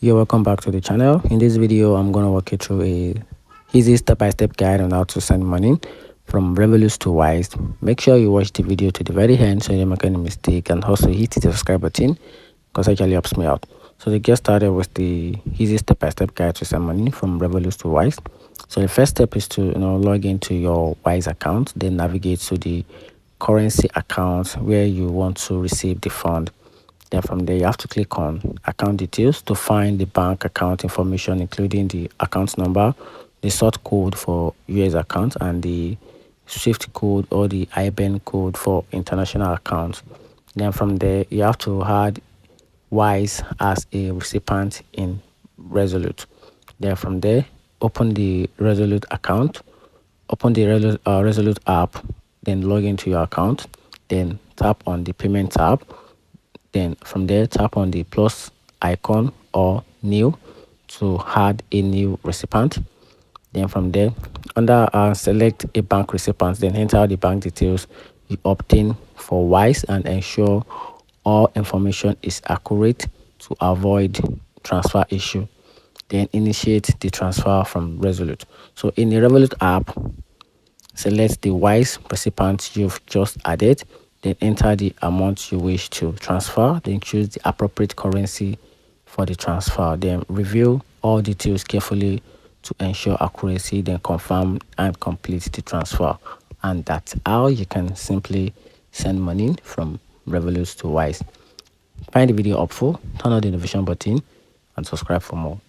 You're welcome back to the channel. In this video, I'm going to walk you through a easy step-by-step guide on how to send money from Revolut to Wise. Make sure you watch the video to the very end so you don't make any mistake, and also hit the subscribe button because it actually helps me out. So to get started with the easy step-by-step guide to send money from Revolut to Wise. So the first step is to log into your Wise account, then navigate to the currency account where you want to receive the fund. Then from there, you have to click on account details to find the bank account information, including the account number, the sort code for US account, and the SWIFT code or the IBAN code for international accounts. Then from there, you have to add Wise as a recipient in Revolut. Then from there, open the Revolut account, open the Revolut app, then log into your account, then tap on the payment tab. Then from there, tap on the plus icon or new to add a new recipient. Then from there, under select a bank recipient, then enter the bank details you obtain for Wise and ensure all information is accurate to avoid transfer issue. Then initiate the transfer from Revolut. So in the Revolut app, select the Wise recipient you've just added, then enter the amount you wish to transfer, then choose the appropriate currency for the transfer, then review all details carefully to ensure accuracy, then confirm and complete the transfer. And that's how you can simply send money from Revolut to Wise. Find the video helpful, turn on the notification button, and subscribe for more.